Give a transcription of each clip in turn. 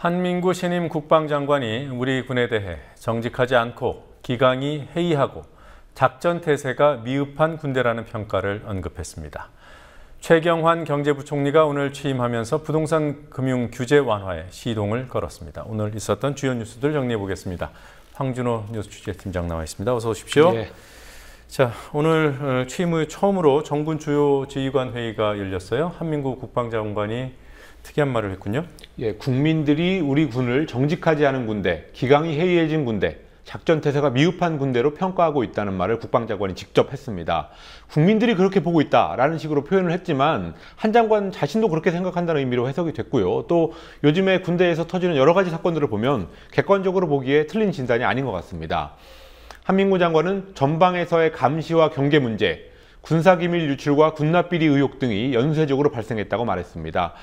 한민구 신임 국방장관이 우리 군에 대해 정직하지 않고 기강이 해이하고 작전 태세가 미흡한 군대라는 평가를 언급했습니다. 최경환 경제부총리가 오늘 취임하면서 부동산 금융 규제 완화에 시동을 걸었습니다. 오늘 있었던 주요 뉴스들 정리해 보겠습니다. 황준호 뉴스 취재팀장 나와 있습니다. 어서 오십시오. 네. 자, 오늘 취임 후 처음으로 정군 주요 지휘관 회의가 열렸어요. 한민구 국방장관이 특이한 말을 했군요. 예, 국민들이 우리 군을 정직하지 않은 군대, 기강이 해이해진 군대, 작전 태세가 미흡한 군대로 평가하고 있다는 말을 국방장관이 직접 했습니다. 국민들이 그렇게 보고 있다라는 식으로 표현을 했지만 한 장관 자신도 그렇게 생각한다는 의미로 해석이 됐고요. 또 요즘에 군대에서 터지는 여러 가지 사건들을 보면 객관적으로 보기에 틀린 진단이 아닌 것 같습니다. 한민구 장관은 전방에서의 감시와 경계 문제, 군사기밀 유출과 군납비리 의혹 등이 연쇄적으로 발생했다고 말했습니다.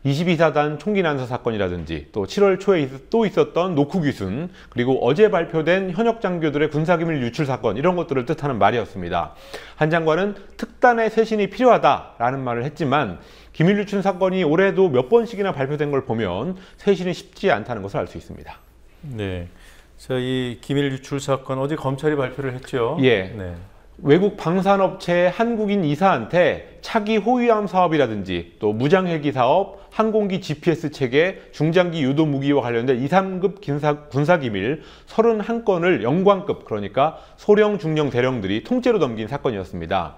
22사단 총기 난사 사건이라든지 또 7월 초에 또 있었던 노크 귀순, 그리고 어제 발표된 현역 장교들의 군사기밀 유출 사건, 이런 것들을 뜻하는 말이었습니다. 한 장관은 특단의 쇄신이 필요하다라는 말을 했지만 기밀 유출 사건이 올해도 몇 번씩이나 발표된 걸 보면 쇄신이 쉽지 않다는 것을 알 수 있습니다. 네, 자, 이 기밀 유출 사건 어제 검찰이 발표를 했죠. 예. 네. 외국 방산업체 한국인 이사한테 차기 호위함 사업이라든지 또 무장헬기 사업, 항공기 GPS 체계, 중장기 유도 무기와 관련된 2, 3급 군사기밀 31건을 영광급, 그러니까 소령, 중령, 대령들이 통째로 넘긴 사건이었습니다.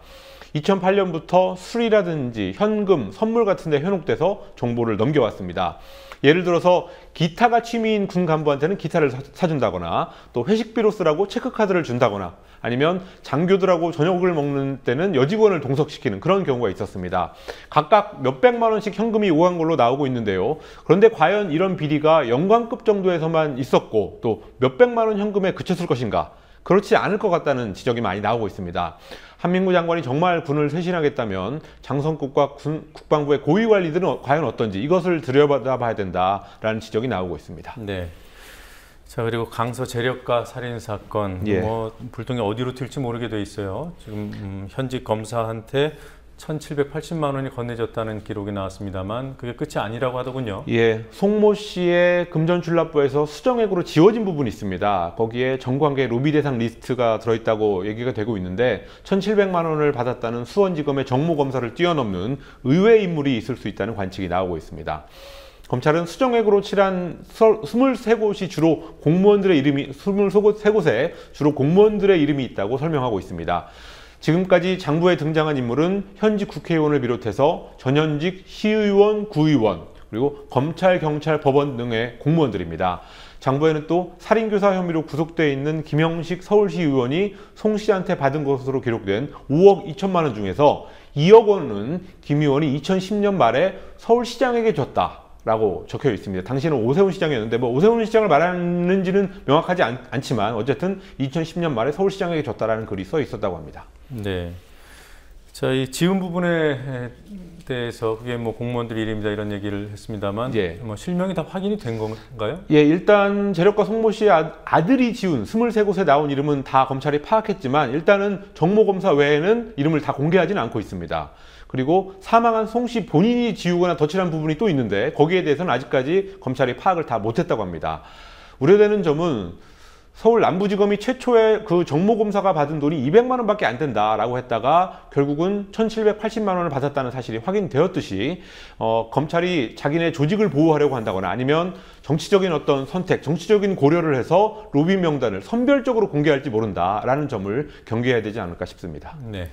2008년부터 술이라든지 현금, 선물 같은 데 현혹돼서 정보를 넘겨왔습니다. 예를 들어서 기타가 취미인 군 간부한테는 기타를 사준다거나 또 회식비로 쓰라고 체크카드를 준다거나 아니면 장교들하고 저녁을 먹는 때는 여직원을 동석시키는 그런 경우가 있었습니다. 각각 몇백만 원씩 현금이 오간 걸로 나오고 있는데요. 그런데 과연 이런 비리가 영광급 정도에서만 있었고 또 몇백만 원 현금에 그쳤을 것인가? 그렇지 않을 것 같다는 지적이 많이 나오고 있습니다. 한민구 장관이 정말 군을 쇄신하겠다면 장성급과 국방부의 고위 관리들은 과연 어떤지 이것을 들여다봐야 된다라는 지적이 나오고 있습니다. 네. 자, 그리고 강서 재력가 살인 사건, 예. 불똥이 어디로 튈지 모르게 돼 있어요. 지금 현직 검사한테 1,780만 원이 건네졌다는 기록이 나왔습니다만 그게 끝이 아니라고 하더군요. 예, 송모 씨의 금전출납부에서 수정액으로 지워진 부분이 있습니다. 거기에 정관계 로비 대상 리스트가 들어있다고 얘기가 되고 있는데 1,700만 원을 받았다는 수원지검의 정모검사를 뛰어넘는 의외의 인물이 있을 수 있다는 관측이 나오고 있습니다. 검찰은 수정액으로 칠한 23곳이 주로 공무원들의 이름이 23곳에 주로 공무원들의 이름이 있다고 설명하고 있습니다. 지금까지 장부에 등장한 인물은 현직 국회의원을 비롯해서 전현직 시의원, 구의원, 그리고 검찰, 경찰, 법원 등의 공무원들입니다. 장부에는 또 살인교사 혐의로 구속되어 있는 김형식 서울시 의원이 송 씨한테 받은 것으로 기록된 5억 2천만 원 중에서 2억 원은 김 의원이 2010년 말에 서울시장에게 줬다라고 적혀 있습니다. 당시에는 오세훈 시장이었는데 오세훈 시장을 말하는지는 명확하지 않지만 어쨌든 2010년 말에 서울시장에게 줬다라는 글이 써 있었다고 합니다. 네. 자, 이 지운 부분에 대해서 그게 공무원들 이름이다 이런 얘기를 했습니다만, 예. 실명이 다 확인이 된 건가요? 예, 일단 재력가 송모 씨의 아들이 지운 23곳에 나온 이름은 다 검찰이 파악했지만 일단은 정모검사 외에는 이름을 다 공개하지는 않고 있습니다. 그리고 사망한 송 씨 본인이 지우거나 덧칠한 부분이 또 있는데 거기에 대해서는 아직까지 검찰이 파악을 다 못했다고 합니다. 우려되는 점은 서울 남부지검이 최초에 그 정모검사가 받은 돈이 200만 원밖에 안 된다라고 했다가 결국은 1,780만 원을 받았다는 사실이 확인되었듯이 검찰이 자기네 조직을 보호하려고 한다거나 아니면 정치적인 어떤 선택, 정치적인 고려를 해서 로비 명단을 선별적으로 공개할지 모른다라는 점을 경계해야 되지 않을까 싶습니다. 네.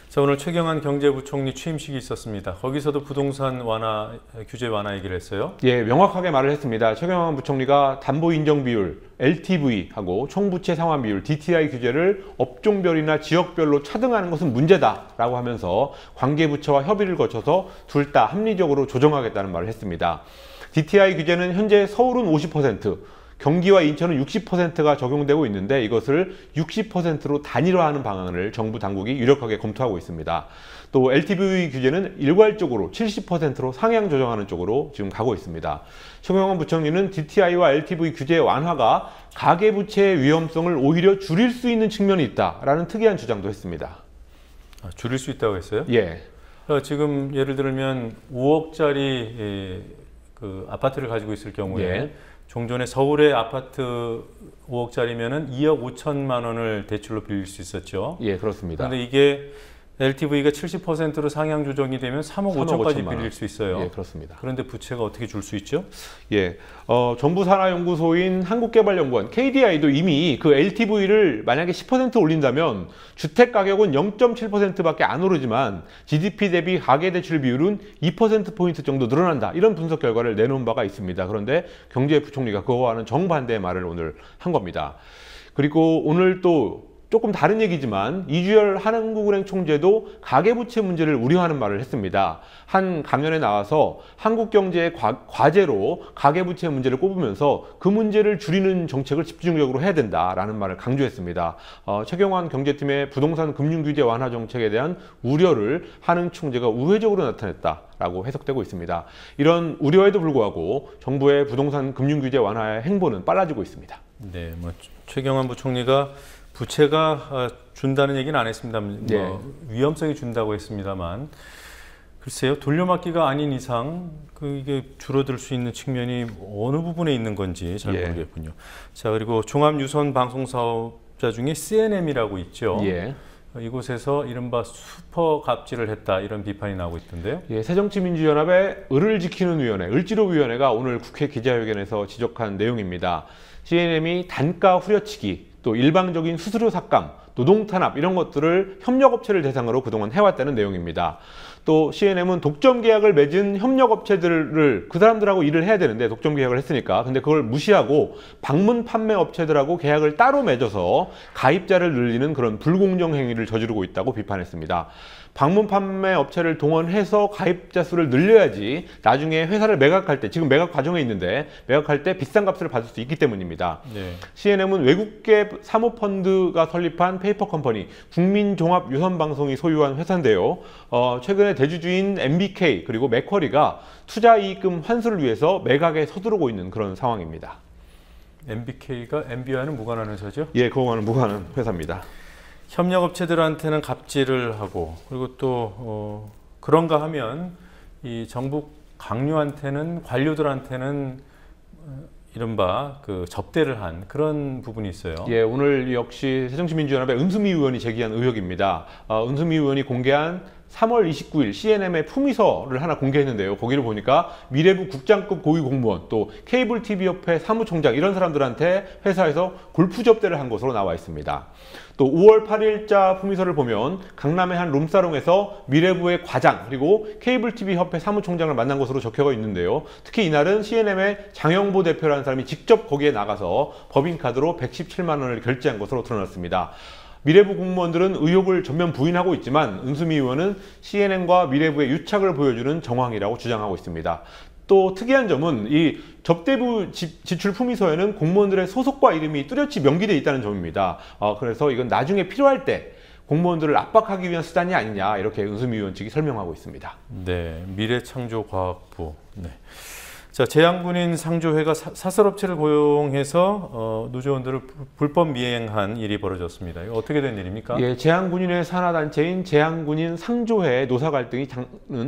자, 오늘 최경환 경제부총리 취임식이 있었습니다. 거기서도 부동산 완화, 규제 완화 얘기를 했어요. 예, 명확하게 말을 했습니다. 최경환 부총리가 담보 인정 비율, LTV하고 총부채 상환 비율, DTI 규제를 업종별이나 지역별로 차등하는 것은 문제다라고 하면서 관계부처와 협의를 거쳐서 둘 다 합리적으로 조정하겠다는 말을 했습니다. DTI 규제는 현재 서울은 50%, 경기와 인천은 60%가 적용되고 있는데 이것을 60%로 단일화하는 방안을 정부 당국이 유력하게 검토하고 있습니다. 또 LTV 규제는 일괄적으로 70%로 상향 조정하는 쪽으로 지금 가고 있습니다. 최경환 부총리는 DTI와 LTV 규제 완화가 가계부채의 위험성을 오히려 줄일 수 있는 측면이 있다라는 특이한 주장도 했습니다. 아, 줄일 수 있다고 했어요? 예. 지금 예를 들면 5억짜리 그 아파트를 가지고 있을 경우에 예. 종전에 서울의 아파트 5억짜리면은 2억 5천만 원을 대출로 빌릴 수 있었죠. 예, 그렇습니다. 그런데 이게 LTV가 70%로 상향 조정이 되면 3억 5천까지 빌릴 수 있어요. 예, 그렇습니다. 그런데 부채가 어떻게 줄 수 있죠? 예, 정부산하연구소인 한국개발연구원 KDI도 이미 그 LTV를 만약에 10% 올린다면 주택 가격은 0.7%밖에 안 오르지만 GDP 대비 가계대출 비율은 2%포인트 정도 늘어난다. 이런 분석 결과를 내놓은 바가 있습니다. 그런데 경제부총리가 그거와는 정반대의 말을 오늘 한 겁니다. 그리고 오늘 또 조금 다른 얘기지만 이주열 한국은행 총재도 가계부채 문제를 우려하는 말을 했습니다. 한 강연에 나와서 한국 경제의 과제로 가계부채 문제를 꼽으면서 그 문제를 줄이는 정책을 집중적으로 해야 된다라는 말을 강조했습니다. 최경환 경제팀의 부동산 금융규제 완화 정책에 대한 우려를 한은 총재가 우회적으로 나타냈다라고 해석되고 있습니다. 이런 우려에도 불구하고 정부의 부동산 금융규제 완화의 행보는 빨라지고 있습니다. 네, 최경환 부총리가 부채가 준다는 얘기는 안 했습니다. 네. 위험성이 준다고 했습니다만 글쎄요, 돌려막기가 아닌 이상 이게 줄어들 수 있는 측면이 어느 부분에 있는 건지 잘 모르겠군요. 자, 그리고 종합유선 방송사업자 중에 CNM이라고 있죠. 예. 이곳에서 이른바 슈퍼 갑질을 했다 이런 비판이 나오고 있던데요. 예, 새정치민주연합의 을을 지키는 위원회, 을지로위원회가 오늘 국회 기자회견에서 지적한 내용입니다. CNM이 단가 후려치기, 또 일방적인 수수료 삭감, 노동 탄압 이런 것들을 협력업체를 대상으로 그동안 해왔다는 내용입니다. 또 CNM은 독점 계약을 맺은 협력업체들을 그 사람들하고 일을 해야 되는데 독점 계약을 했으니까 근데 그걸 무시하고 방문 판매 업체들하고 계약을 따로 맺어서 가입자를 늘리는 그런 불공정 행위를 저지르고 있다고 비판했습니다. 방문 판매 업체를 동원해서 가입자 수를 늘려야지 나중에 회사를 매각할 때, 지금 매각 과정에 있는데 매각할 때 비싼 값을 받을 수 있기 때문입니다. 네. CNM은 외국계 사모펀드가 설립한 페이퍼 컴퍼니 국민종합유선방송이 소유한 회사인데요. 최근에 대주주인 MBK 그리고 맥쿼리가 투자이익금 환수를 위해서 매각에 서두르고 있는 그런 상황입니다. MBK가 MB와는 무관한 회사죠? 예, 그거와는 무관한 회사입니다. 협력업체들한테는 갑질을 하고 그리고 또 그런가 하면 이 정부 관료들한테는 이른바 그 접대를 한 그런 부분이 있어요. 예, 오늘 역시 새정치민주연합의 은수미 의원이 제기한 의혹입니다. 은수미 의원이 공개한 3월 29일 CNM의 품위서를 하나 공개했는데요. 거기를 보니까 미래부 국장급 고위 공무원, 또 케이블 TV협회 사무총장 이런 사람들한테 회사에서 골프 접대를 한 것으로 나와 있습니다. 또 5월 8일자 품위서를 보면 강남의 한 룸사롱에서 미래부의 과장 그리고 케이블 TV 협회 사무총장을 만난 것으로 적혀져 있는데요. 특히 이날은 CNM의 장영보 대표라는 사람이 직접 거기에 나가서 법인카드로 117만 원을 결제한 것으로 드러났습니다. 미래부 공무원들은 의혹을 전면 부인하고 있지만 은수미 의원은 CNM과 미래부의 유착을 보여주는 정황이라고 주장하고 있습니다. 또 특이한 점은 이 접대부 지출 품위서에는 공무원들의 소속과 이름이 뚜렷이 명기되어 있다는 점입니다. 그래서 이건 나중에 필요할 때 공무원들을 압박하기 위한 수단이 아니냐 이렇게 은수미 의원 측이 설명하고 있습니다. 네, 미래창조과학부. 네. 자, 재향군인 상조회가 사설업체를 고용해서 노조원들을 불법 미행한 일이 벌어졌습니다. 이거 어떻게 된 일입니까? 예, 재향군인의 산하단체인 재향군인 상조회 노사 갈등이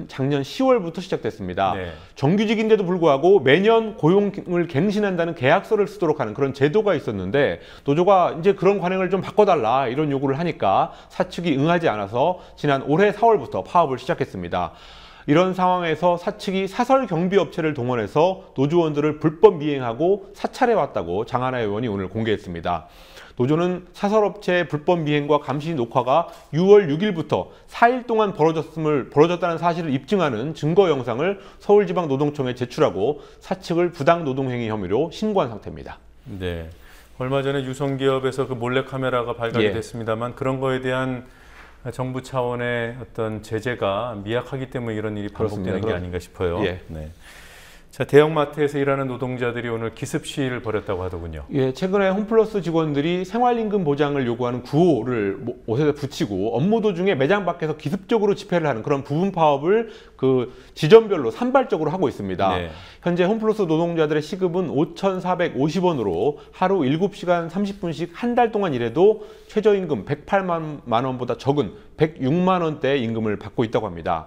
작년 10월부터 시작됐습니다. 네. 정규직인데도 불구하고 매년 고용을 갱신한다는 계약서를 쓰도록 하는 그런 제도가 있었는데 노조가 이제 그런 관행을 좀 바꿔달라 이런 요구를 하니까 사측이 응하지 않아서 지난 올해 4월부터 파업을 시작했습니다. 이런 상황에서 사측이 사설 경비업체를 동원해서 노조원들을 불법 미행하고 사찰해왔다고 장하나 의원이 오늘 공개했습니다. 노조는 사설업체의 불법 미행과 감시 녹화가 6월 6일부터 4일 동안 벌어졌다는 사실을 입증하는 증거 영상을 서울지방노동청에 제출하고 사측을 부당노동행위 혐의로 신고한 상태입니다. 네, 얼마 전에 유성기업에서 그 몰래카메라가 발각이 됐습니다만 그런 거에 대한 정부 차원의 어떤 제재가 미약하기 때문에 이런 일이 반복되는 게 아닌가 싶어요. 예. 네. 자, 대형마트에서 일하는 노동자들이 오늘 기습 시위를 벌였다고 하더군요. 예, 최근에 홈플러스 직원들이 생활임금 보장을 요구하는 구호를 옷에 붙이고 업무 도중에 매장 밖에서 기습적으로 집회를 하는 그런 부분 파업을 그 지점별로 산발적으로 하고 있습니다. 네. 현재 홈플러스 노동자들의 시급은 5,450원으로 하루 7시간 30분씩 한 달 동안 일해도 최저임금 108만 원보다 적은 106만 원대의 임금을 받고 있다고 합니다.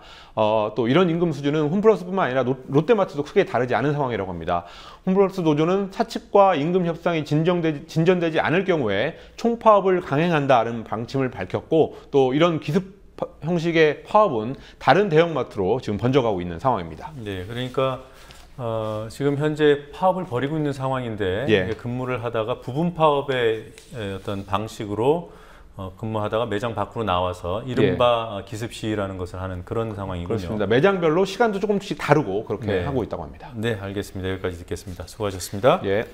또 이런 임금 수준은 홈플러스뿐만 아니라 롯데마트도 크게 다르지 않은 상황이라고 합니다. 홈플러스 노조는 사측과 임금 협상이 진전되지 않을 경우에 총파업을 강행한다는 방침을 밝혔고, 또 이런 기습 형식의 파업은 다른 대형마트로 지금 번져가고 있는 상황입니다. 네, 그러니까 지금 현재 파업을 벌이고 있는 상황인데 예. 근무를 하다가 부분 파업의 어떤 방식으로 근무하다가 매장 밖으로 나와서 이른바 기습 시위라는 것을 하는 그런 상황이군요. 그렇습니다. 매장별로 시간도 조금씩 다르고 그렇게 네. 하고 있다고 합니다. 네, 알겠습니다. 여기까지 듣겠습니다. 수고하셨습니다. 예.